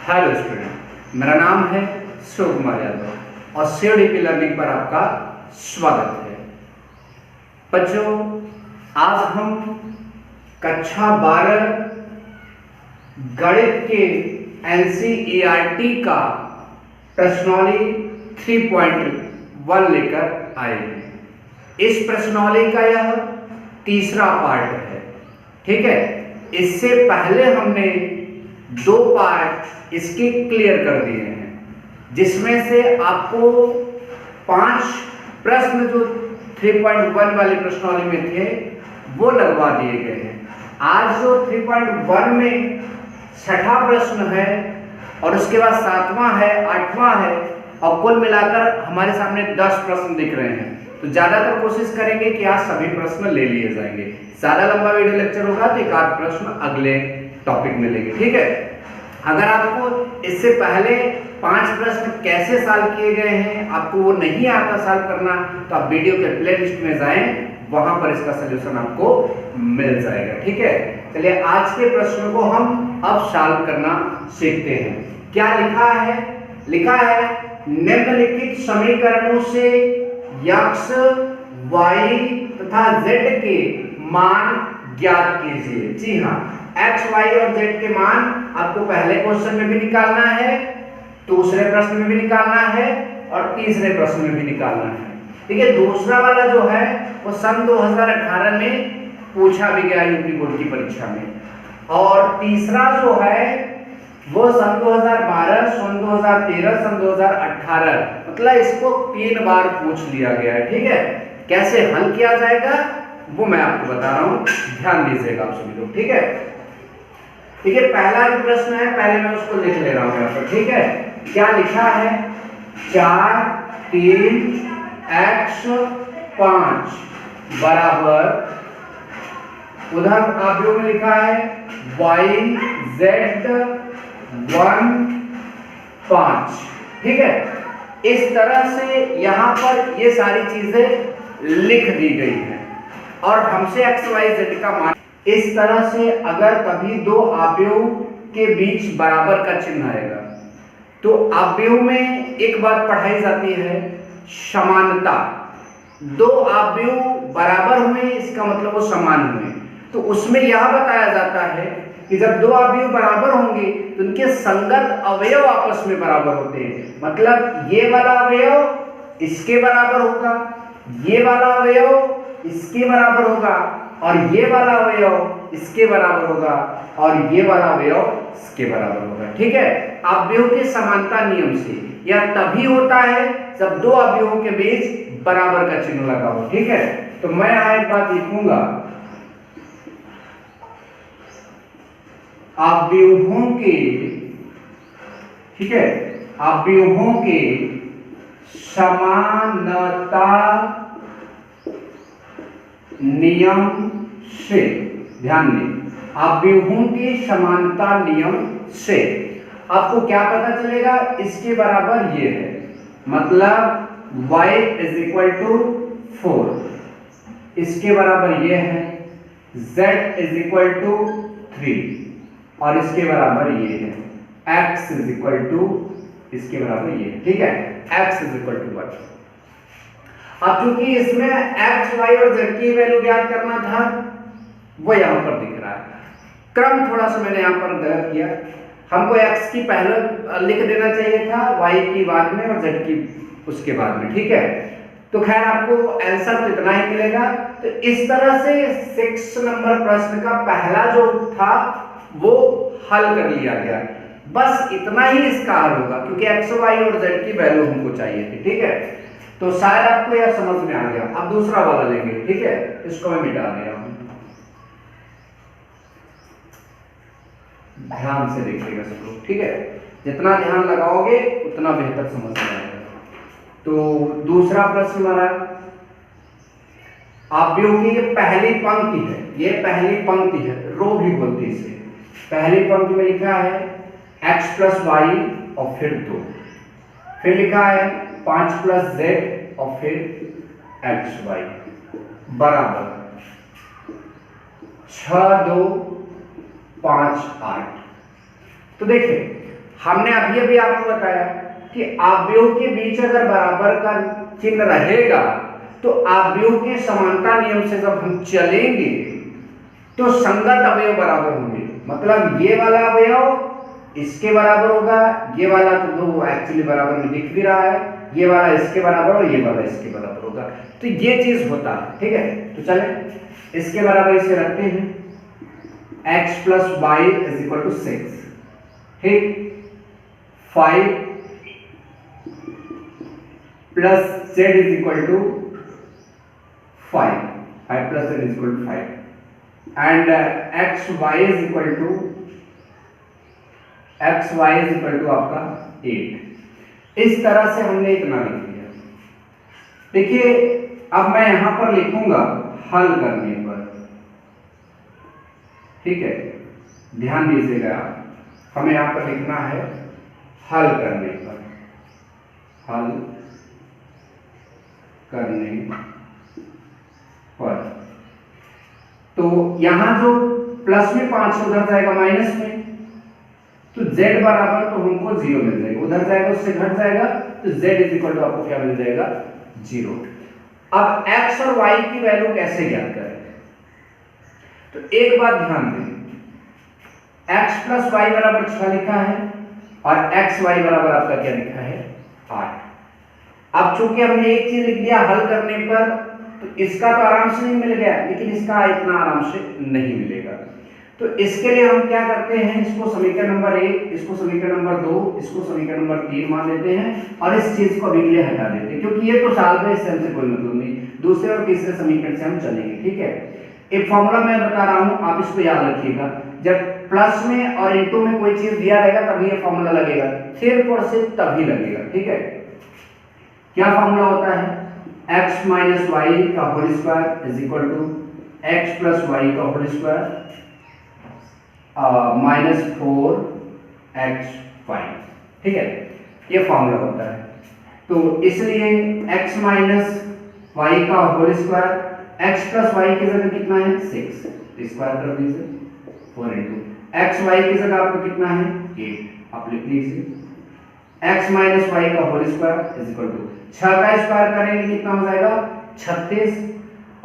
Hello student, मेरा नाम है शिव कुमार यादव और CODP लर्निंग पर आपका स्वागत है। बच्चों, आज हम कक्षा 12 गणित के NCERT का प्रश्नावली 3.1 लेकर आए हैं। इस प्रश्नावली का यह तीसरा पार्ट है। ठीक है, इससे पहले हमने 2 पार्ट इसके क्लियर कर दिए हैं, जिसमें से आपको 5 प्रश्न जो 3.1 वाली प्रश्नावली में थे वो लगवा दिए गए हैं। आज जो 3.1 में 6ठा प्रश्न है और उसके बाद 7वां है, 8वां है और कुल मिलाकर हमारे सामने 10 प्रश्न दिख रहे हैं। तो ज्यादातर कोशिश करेंगे कि आज सभी प्रश्न ले लिए जाएंगे। ज्यादा लंबा वीडियो लेक्चर होगा तो एक आध प्रश्न अगले टॉपिक में लेंगे। ठीक है, अगर आपको इससे पहले 5 प्रश्न कैसे सॉल्व किए गए हैं आपको वो नहीं आता सॉल्व करना, तो आप वीडियो के प्लेलिस्ट में जाएं, वहां पर इसका सलूशन आपको मिल जाएगा। ठीक है, चलिए आज के प्रश्न को हम अब सॉल्व करना सीखते हैं। क्या लिखा है? लिखा है निम्नलिखित समीकरणों से x, y तथा z के मान ज्ञात कीजिए। जी हाँ, x, y और z के मान आपको पहले क्वेश्चन में भी निकालना है, दूसरे प्रश्न में भी निकालना है और तीसरे प्रश्न में भी निकालना है। ठीक है, दूसरा वाला जो है वो सन 2018 में पूछा भी गया यूपी बोर्ड की परीक्षा में, और तीसरा जो है वो सन 2012, सन 2013, सन 2018, मतलब इसको 3 बार पूछ लिया गया है। ठीक है, कैसे हल किया जाएगा वो मैं आपको बता रहा हूं, ध्यान दीजिएगा आप सभी लोग। ठीक है, ठीक है, पहला जो प्रश्न है पहले मैं उसको लिख ले रहा हूं यहाँ पर। ठीक है, क्या लिखा है? 4, 3, x 5 बराबर, उधर आव्यूह में लिखा है y z 1 5। ठीक है, इस तरह से यहां पर ये सारी चीजें लिख दी गई हैं और हमसे x y z का मान इस तरह से अगर कभी 2 आव्यूह के बीच बराबर का चिन्ह आएगा तो आव्यूह में एक बात पढ़ाई जाती है समानता। 2 आव्यूह बराबर हुए इसका मतलब वो समान हुए, तो उसमें यह बताया जाता है कि जब 2 आव्यूह बराबर होंगे तो उनके संगत अवयव आपस में बराबर होते हैं। मतलब ये वाला अवयव इसके बराबर होगा, ये वाला अवयव इसके बराबर होगा और ये वाला अवयव इसके बराबर होगा और ये वाला अवयव इसके बराबर होगा। ठीक है, अवयव के समानता नियम से यह तभी होता है जब 2 अवयवों के बीच बराबर का चिन्ह लगा हो। ठीक है, तो मैं यहाँ एक बात लिखूंगा, अवयवों के, ठीक है, अवयवों के समानता नियम से, ध्यान दें, अवयवों की समानता नियम से आपको क्या पता चलेगा? इसके बराबर ये है, मतलब y = 4, इसके बराबर ये है, z = 3 और इसके बराबर ये है, x इसके बराबर ये है। ठीक है, x = 1। अब चूंकि इसमें x, y और z की वैल्यू ज्ञात करना था वो यहां पर दिख रहा है। क्रम थोड़ा सा मैंने यहां पर गलत किया, हमको x की पहले लिख देना चाहिए था, y की बाद में और z की उसके बाद में। ठीक है, तो खैर आपको आंसर तो इतना ही मिलेगा। तो इस तरह से 6 नंबर प्रश्न का पहला जो था वो हल कर लिया गया। बस इतना ही इसका हल होगा क्योंकि x, y और z की वैल्यू हमको चाहिए थी। ठीक है, तो शायद आपको यह समझ में आ गया। अब दूसरा वाला लेंगे। ठीक है, इसको मैं मिटा दे रहा हूं, ध्यान से देखिएगा सब लोग। ठीक है, जितना ध्यान लगाओगे उतना बेहतर समझ में आएगा। तो दूसरा प्रश्न हमारा, अवयव की ये पहली पंक्ति है, ये पहली पंक्ति है, रो भी बोलते हैं इसे। पहली पंक्ति में लिखा है x + y और फिर 2, फिर लिखा है 5 + z और फिर x y बराबर 6, 2, 5, 8। तो देखिए हमने अभी आपको बताया कि अवयव के बीच अगर बराबर का चिन्ह रहेगा तो अवयव के समानता नियम से जब हम चलेंगे तो संगत अवयव बराबर होंगे। मतलब ये वाला अवयव इसके बराबर होगा, ये वाला तो दो एक्चुअली बराबर में दिख भी रहा है, ये वाला इसके बराबर और ये वाला इसके बराबर होगा, तो ये चीज होता है। ठीक है, तो चले इसके बराबर इसे रखते हैं, x + y = 6, ठीक, 5 + z = 5, 5 + z = 5 and xy = आपका 8। इस तरह से हमने इतना लिख दिया। देखिए अब मैं यहां पर लिखूंगा हल करने पर, ठीक है, ध्यान दीजिएगा, हमें यहां पर लिखना है हल करने पर, हल करने पर। तो यहां जो प्लस में 5 उधर जाएगा माइनस में, तो z बराबर तो हमको 0 मिल जाएगा, उधर जाएगा उससे घट जाएगा, तो z = आपको क्या मिल जाएगा 0। अब x और y की वैल्यू कैसे ज्ञात करें? तो एक बात ध्यान दें, x + y = 6 लिखा है और xy बराबर आपका क्या लिखा है 8। अब चूंकि हमने एक चीज लिख दिया हल करने पर, तो इसका तो आराम से नहीं मिल गया, लेकिन इसका इतना आराम से नहीं मिलेगा। तो इसके लिए हम क्या करते हैं, इसको समीकरण नंबर 1, इसको समीकरण नंबर 2, इसको समीकरण नंबर 3 मान लेते हैं और इस चीज को अभी के लिए हटा देते हैं, क्योंकि ये तो सॉल्व है, इससे हमसे कोई मतलब नहीं। दूसरे और तीसरे समीकरण से हम चलेंगे। ठीक है, एक फॉर्मूला मैं बता रहा हूं, आप इसको याद रखिएगा। जब प्लस में और इनटू में कोई चीज दिया रहेगा तभी ये फॉर्मूला लगेगा, सिर्फ और सिर्फ तभी लगेगा। ठीक है, क्या फॉर्मूला होता है, x - y ² = x + y ² -4x5। ठीक है, ये फॉर्मूला होता है। तो इसलिए x - y ² x + y की जगह कितना है 6, स्क्वायर कर दीजिए, 4 x y की जगह आपको कितना है 8, आप लिख लीजिए x - y ² = 6 का स्क्वायर करेंगे कितना हो जाएगा 36,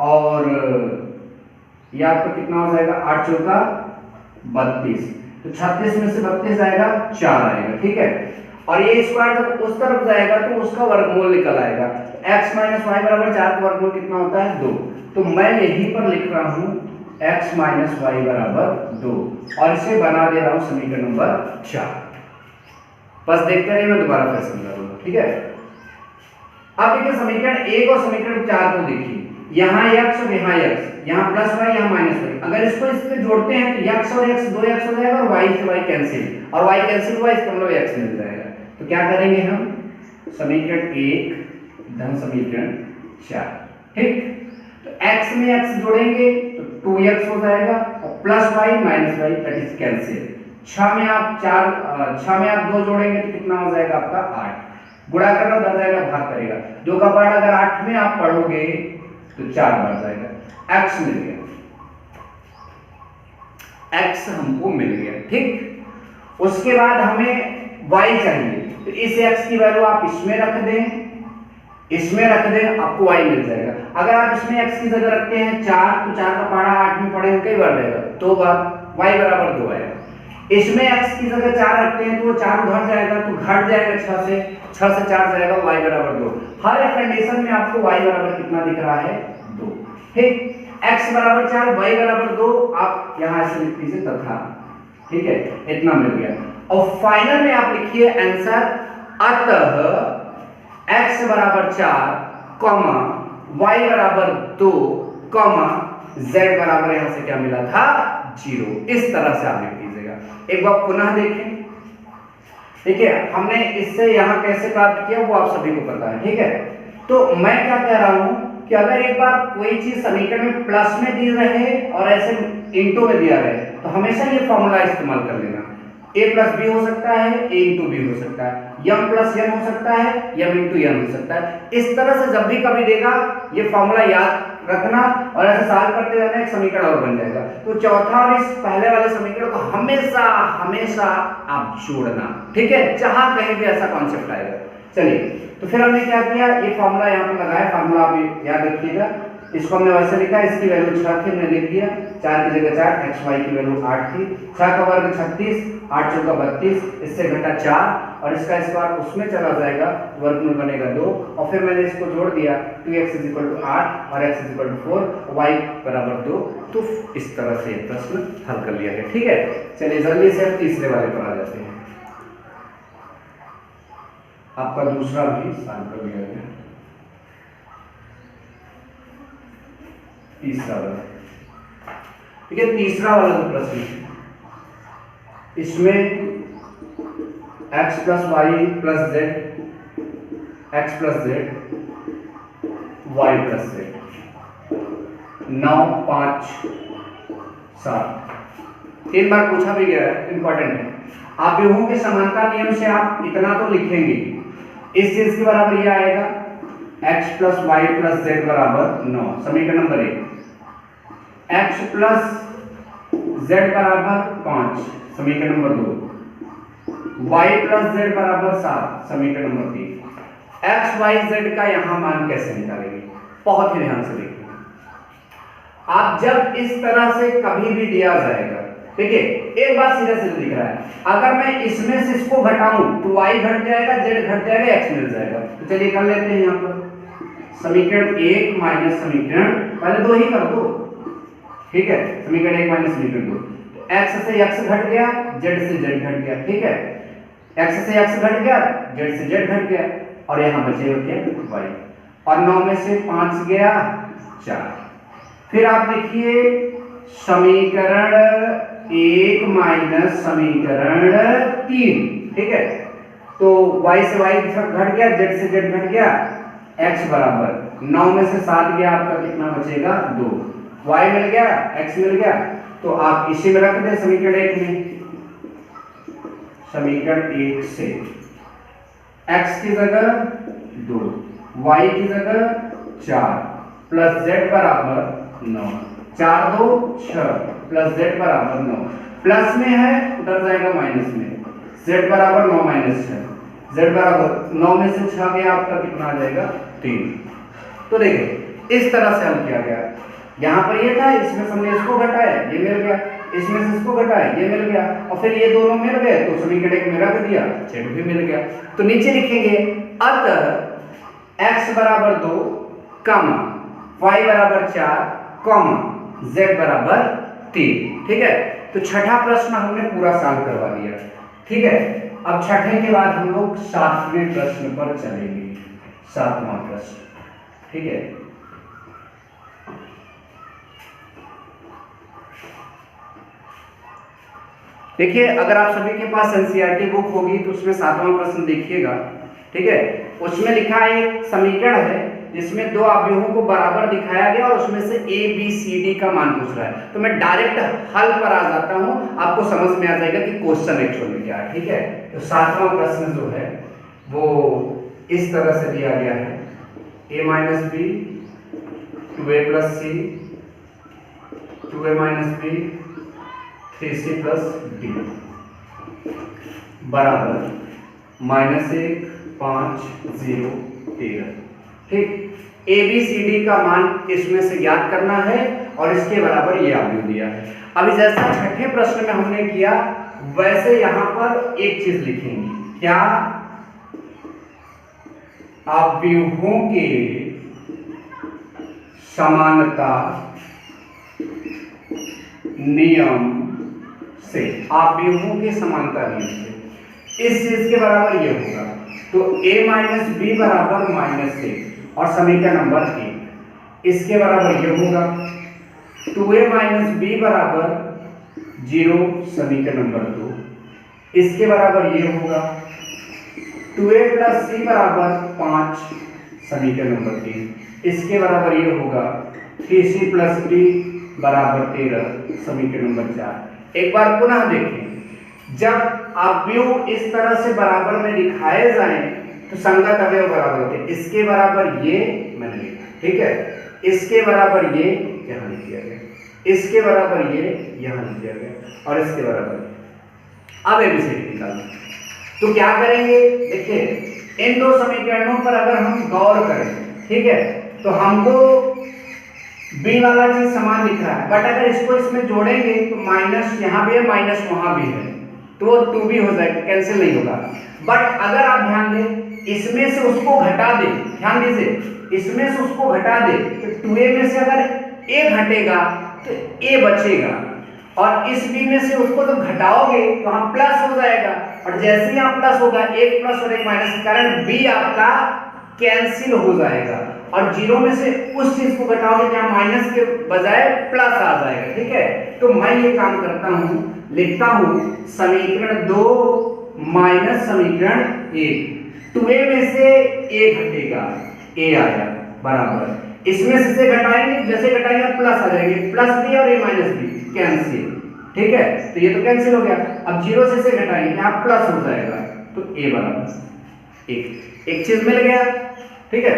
और ये आपका कितना हो जाएगा 8 चौका 32, तो 36 में से 32 जाएगा 4 आएगा। ठीक है, और ये स्क्वायर जब उस तरफ जाएगा तो उसका वर्गमूल निकल आएगा। x - y = 4 का वर्गमूल कितना होता है 2, तो मैं यहीं पर लिख रहा हूं x - y = 2 और इसे बना दे रहा हूं समीकरण नंबर 4। बस देखते रहिए, मैं दोबारा फिर समझाऊंगा। ठीक है, अब देखिए समीकरण 1 और समीकरण 4 को देखिए, यहाँ x और यहाँ x, यहाँ +y यहाँ -y, अगर इसको इससे जोड़ते हैं तो x और x 2x हो जाएगा और y से y कैंसिल, और y कैंसिल हुआ इसका मतलब x मिल जाएगा। तो क्या करेंगे हम, समीकरण 1 धन समीकरण 4, ठीक, तो x में x जोड़ेंगे तो 2x हो जाएगा और +y -y that is cancel. 6 में आप 2 जोड़ेंगे तो कितना हो जाएगा आपका 8, गुणा करना उधर जाएगा भाग करेगा, 2 का पार्ट अगर 8 में आप पढ़ोगे तो 4 बार जाएगा, x मिल गया, x हमको मिल गया। ठीक, उसके बाद हमें y चाहिए, तो इस x की वैल्यू आप इसमें रख दें, आपको y मिल जाएगा। अगर आप इसमें x की जगह रखते हैं 4, तो 4 का पारा 8 में पढ़ेंगे कई बार रहेगा, 2 बार, y = 2 आएगा। इसमें x की जगह 4 रखते हैं तो वो 4 घट जाएगा, तो घट जाएगा 6 से 4 जाएगा, y = 2। हर एक कंडीशन में आपको y बराबर कितना दिख रहा है 2। ठीक, x = 4 y = 2, आप यहां ऐसे लिख दीजिए तथा। ठीक है, इतना मिल गया, और फाइनल में आप लिखिए आंसर, अतः x = 4, y = 2, z बराबर यहां से क्या मिला था 0। इस तरह से आप लिख दीजिएगा। एक बार पुनः देखें, देखिए हमने इससे यहां कैसे प्राप्त किया वो आप सभी को पता है। ठीक है, तो मैं क्या कह रहा हूं कि अगर एक बार कोई चीज समीकरण में प्लस में दी रहे और ऐसे इनटू में दिया रहे तो हमेशा ये फॉर्मूला इस्तेमाल कर लेना। a + b हो सकता है, a × b हो सकता है, m + n हो सकता है, m × n हो सकता है। इस तरह से जब भी कभी देगा ये फॉर्मूला याद रखना और ऐसे सॉल्व करते जाना, एक समीकरण और बन जाएगा। तो चौथा और इस पहले वाले समीकरण को हमेशा हमेशा आप जोड़ना, ठीक है, जहां कहीं भी ऐसा कॉन्सेप्ट आएगा। चलिए, तो फिर हमने क्या किया, ये फॉर्मूला यहाँ पर लगाया, फॉर्मूला आप याद रखिएगा। इसको हमने वैसे लिखा, इसकी वैल्यू 6 थी, हमने लिख दिया 4 की जगह 4, एक्स वाई की वैल्यू 8 थी, 6 का वर्ग 36, 8 चौका 32, इससे घटा 4 और इसका स्क्वायर उसमें चला जाएगा, वर्ग में बनेगा 2 और फिर मैंने इसको जोड़ दिया 2x = 8 और x = 4, y = 2। तो इस तरह से प्रश्न हल कर लिया गया, ठीक है। चलिए जल्दी से हम तीसरे वाले पर आ जाते हैं। आपका दूसरा भी सॉल्व कर लिया गया, तीसरा वाला, ठीक है। तीसरा वाला जो प्रश्न है इसमें x + y + z, x + z, y + z, 9, 5, 7 तीन बार पूछा भी गया है, इंपॉर्टेंट है। आप व्यूहों के समानता नियम से आप इतना तो लिखेंगे, इस चीज के बराबर ये आएगा x + y + z = 9, समीकरण नंबर 1। x + z = 5, समीकरण नंबर 2। y + z = 7, समीकरण नंबर 3। x y z का यहां मान कैसे निकालेंगे, बहुत ही ध्यान से देखिए। आप जब इस तरह से कभी भी दिया जाएगा, देखिए एक बात सीधा सीधा दिख रहा है, अगर मैं इसमें से इसको घटाऊं तो y घट जाएगा, z घट जाएगा, x मिल जाएगा। तो चलिए कर लेते हैं यहाँ पर समीकरण 1 माइनस समीकरण, पहले 2 ही कर दो, ठीक है, समीकरण 1 माइनस समीकरण 2। तो x से x घट गया, z से z घट गया, ठीक है, x से x घट गया, z से z घट गया और यहाँ बचेगा क्या, y, और 9 में से 5 गया 4। फिर आप लिखिए समीकरण 1 माइनस समीकरण 3, ठीक है। तो y से y घट गया, z से z घट गया, x बराबर 9 में से 7 गया, आपका कितना बचेगा 2, y मिल गया, x मिल गया। तो आप इसी में रख दें समीकरण 1 में, समीकरण 1 से x की जगह 2, y की जगह 4 प्लस z बराबर 9, 4 2 6 प्लस z बराबर 9, प्लस में है उधर जाएगा माइनस में, z बराबर 9 माइनस 6, z बराबर 9 में से 6 गया, आपका कितना आ जाएगा 3। तो देखिए इस तरह से हल किया गया, यहाँ पर ये था, इसमें हमने इसको घटाया, ये मिल गया, इसमें से इसको घटाया, ये मिल गया, और फिर ये दोनों मिल गए तो समीकरण 1 में रख दिया, z भी मिल गया। तो नीचे लिखेंगे अतः x बराबर 2, y बराबर 4, z बराबर 3, ठीक है। तो छठा प्रश्न हमने पूरा सॉल्व करवा दिया, ठीक है। अब छठे के बाद हम लोग 7वें प्रश्न पर चलेंगे, 7वां प्रश्न, ठीक है। देखिए अगर आप सभी के पास एनसीईआरटी बुक होगी तो उसमें 7वां प्रश्न देखिएगा, ठीक है। उसमें लिखा है एक समीकरण है जिसमें दो अवयवों को बराबर दिखाया गया और उसमें से ए बी सी डी का मान पूछ रहा है। तो मैं डायरेक्ट हल पर आ जाता हूं, आपको समझ में आ जाएगा कि क्वेश्चन एक्चुअल में क्या है, ठीक है। तो 7वां प्रश्न जो है वो इस तरह से दिया गया है, a minus B 2a plus C 2a minus B 3c plus D बराबर -1 5 0 13, ठीक। ए बी सी डी का मान इसमें से ज्ञात करना है और इसके बराबर ये अवयव दिया है। अभी जैसा छठे प्रश्न में हमने किया वैसे यहां पर एक चीज लिखेंगे, क्या, अवयवों के समानता नियम से, अवयवों के समानता नियम से इस चीज के बराबर ये होगा। तो a माइनस बी बराबर -1 और समीकरण नंबर 1 इसके बराबर ये होगा 2a माइनस बी बराबर 0, समीकरण नंबर 2 इसके बराबर ये होगा 2a प्लस सी बराबर 5, समीकरण नंबर 3 इसके बराबर ये होगा 3c प्लस डी बराबर 13, समीकरण नंबर 4। एक बार पुनः देखें, जब अवयव इस तरह से बराबर में दिखाए जाएं तो संगत अवयव बराबर होते हैं। इसके बराबर ये मैंने लिखा, ठीक है, इसके बराबर ये यहाँ लिख दिया गया, इसके बराबर ये यहाँ लिख दिया गया और इसके बराबर। अब एबीसीडी निकालना, तो क्या करेंगे, देखिए इन दो समीकरणों पर अगर हम गौर करें, ठीक है, तो हमको बी वाला चीज समान दिख रहा है, बट अगर इसको इसमें जोड़ेंगे तो माइनस यहाँ भी है माइनस वहां भी है, तो वो 2b हो जाएगा, कैंसिल नहीं होगा। बट अगर आप ध्यान दें इसमें से उसको घटा दें, ध्यान दीजिए इसमें से उसको घटा दें तो 2a में से अगर a घटेगा तो a बचेगा, और इस b में से उसको जब घटाओगे तो हम प्लस हो जाएगा, और जैसे ही यहाँ प्लस होगा एक प्लस और एक माइनस के कारण b आपका कैंसिल हो जाएगा, और जीरो में से उस चीज को घटाओगे जहां माइनस के बजाय प्लस आ जाएगा, ठीक है। तो मैं ये काम करता हूं, लिखता हूं समीकरण 2 माइनस समीकरण 1, 2a में से a घटेगा, a आया बराबर, इसमें से घटाएंगे, जैसे घटाएंगे प्लस आ जाएंगे, प्लस b और a माइनस b कैंसिल, ठीक है, तो ये तो कैंसिल हो गया। अब जीरो से घटाएंगे यहाँ प्लस हो जाएगा, तो a बराबर एक चीज मिल गया, ठीक है।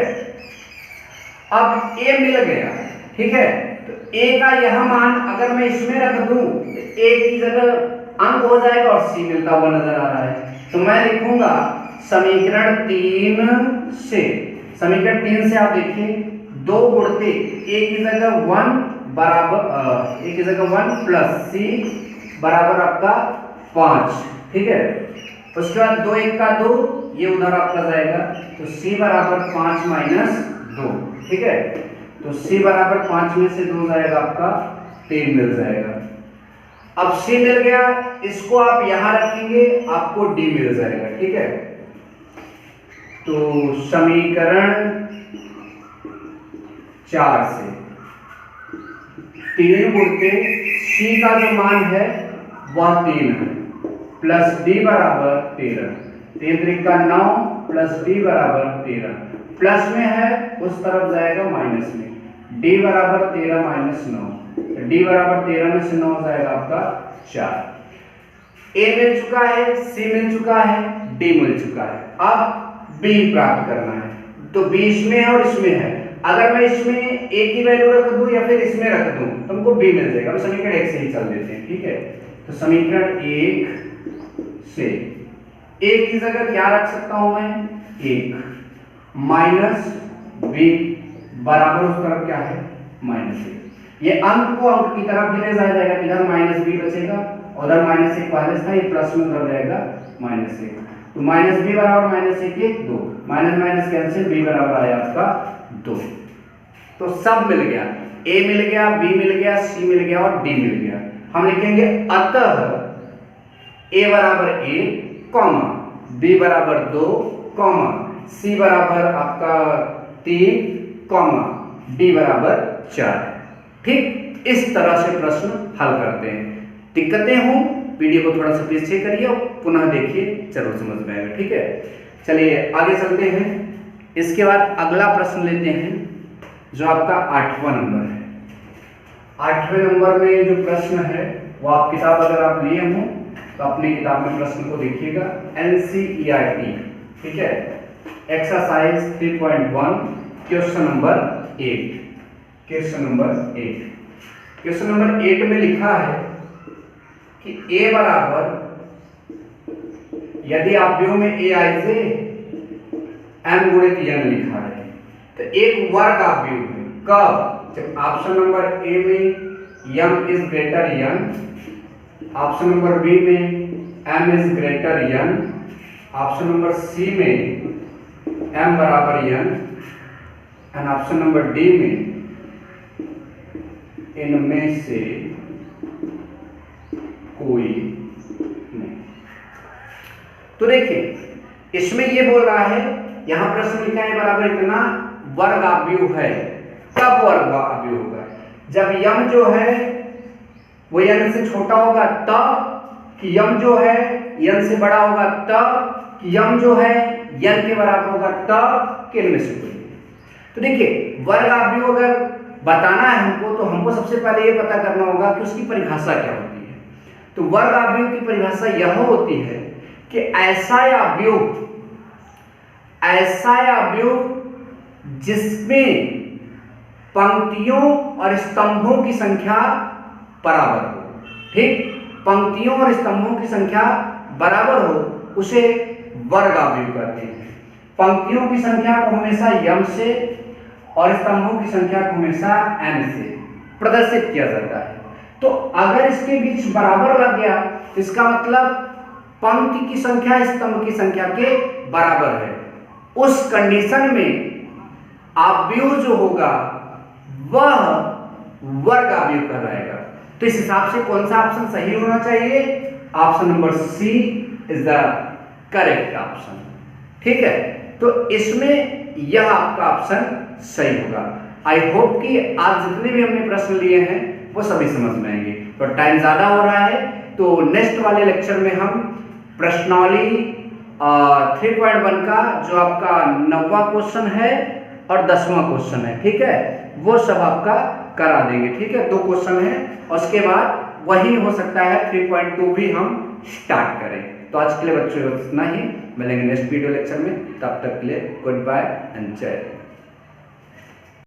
अब a मिल गया, ठीक है, तो a का यह मान अगर मैं इसमें रख दूं तो a की जगह अंक हो जाएगा और c मिलता हुआ नजर आ रहा है, तो मैं लिखूंगा समीकरण 3 से आप देखिए 2 गुणते a की जगह 1 बराबर a की जगह 1 प्लस c बराबर आपका 5, ठीक है। उसके बाद 2 1 का 2, ये उधर आपका जाएगा, तो c बराबर 5 माइनस 2, ठीक है, तो c बराबर 5 में से 2 जाएगा आपका 3 मिल जाएगा। अब c मिल गया, इसको आप यहां रखेंगे आपको d मिल जाएगा, ठीक है। तो समीकरण 4 से 3 गुणते c का जो मान है वह 3 है, प्लस d बराबर 13, 3 3 का 9 प्लस d बराबर 13, प्लस में है उस तरफ जाएगा माइनस में, d बराबर 13 माइनस 9, d बराबर 13 में से 9 हो जाएगा आपका 4। a मिल चुका है, c मिल चुका है, d मिल चुका है, अब b प्राप्त करना है, तो b इसमें है और इसमें है, अगर मैं इसमें a की वैल्यू रख दूं या फिर इसमें रख दूं तो हमको b मिल जाएगा। हम समीकरण 1 से ही चल देते हैं, ठीक है, तो समीकरण 1 से a की जगह क्या रख सकता हूं मैं, 1 माइनस b बराबर उस तरफ क्या है माइनस 1, ये अंक को अंक की तरफ भी ले जाया जाएगा, इधर माइनस b बचेगा, उधर माइनस 1 पहले था, ये प्लस में उधर जाएगा माइनस 1, तो माइनस b बराबर minus 1 1 2, minus minus cancel, b बराबर आया आपका 2। तो सब मिल गया, a मिल गया, b मिल गया, c मिल गया और d मिल गया। हम लिखेंगे अतः a बराबर 1 कॉमा, b बराबर 2 कॉमा, c बराबर आपका 3 कॉमा, d बराबर 4। ठीक इस तरह से प्रश्न हल करते हैं। दिक्कतें हों वीडियो को थोड़ा सा प्लीज चेक करिए और पुनः देखिए, जरूर समझ में आएगा, ठीक है। चलिए आगे चलते हैं। इसके बाद अगला प्रश्न लेते हैं जो आपका 8वां नंबर है। 8वें नंबर में जो प्रश्न है वो आप किताब अगर आप लिए हों तो अपनी किताब में प्रश्न को देखिएगा, NCERT, ठीक है, exercise 3.1 question number 8। Question number 8 में लिखा है कि a बराबर, यदि आव्यूह में aij m गुणित n लिखा है तो एक वर्ग आव्यूह है, कब, जब ऑप्शन नंबर ए में m is greater n, option number B में m is greater n, option number C में m बराबर n, and option number D में इनमें से कोई नहीं। तो देखिए इसमें ये बोल रहा है, यहां प्रश्न लिखा है बराबर इतना वर्ग आव्यूह है, कब वर्ग आव्यूह होगा, जब यम जो है वो n से छोटा होगा तब, कि यम जो है n से बड़ा होगा तब, कि यम जो है n के बराबर होगा तब, कि इनमें से कोई। तो देखिए वर्ग आव्यूह अगर बताना है हमको तो हमको सबसे पहले ये पता करना होगा कि उसकी परिभाषा क्या होती है। तो वर्ग आव्यूह की परिभाषा यह होती है कि ऐसा आव्यूह जिसमें पंक्तियों और स्तंभों की संख्या बराबर हो। ठीक, पंक्तियों और स्तंभों की संख्या बराबर हो उसे वर्गाव्यूह कहते हैं। पंक्तियों की संख्या को हमेशा m से और स्तंभों की संख्या को हमेशा n से प्रदर्शित किया जाता है। तो अगर इसके बीच बराबर लग गया तो इसका मतलब पंक्ति की संख्या स्तंभ की संख्या के बराबर है। उस कंडीशन में आव्यूह जो होगा वह वर्गाव्यूह कहलाएगा। तो इस हिसाब से कौन सा ऑप्शन सही होना चाहिए? Option number C is the correct option. ठीक है, तो इसमें यह आपका ऑप्शन सही होगा। आई होप कि आज जितने भी हमने प्रश्न लिए हैं वो सभी समझ में आएंगे। तो टाइम ज्यादा हो रहा है, तो नेक्स्ट वाले लेक्चर में हम प्रश्नावली 3.1 का जो आपका 9वां क्वेश्चन है और 10वां क्वेश्चन है, ठीक है, वो सब आपका करा देंगे। ठीक है, 2 क्वेश्चन है और उसके बाद वही हो सकता है 3.2 भी हम स्टार्ट करें। तो आज के लिए बच्चों इतना ही, मिलेंगे नेक्स्ट वीडियो लेक्चर में। तब तक के लिए गुड बाय एंड जय हिंद।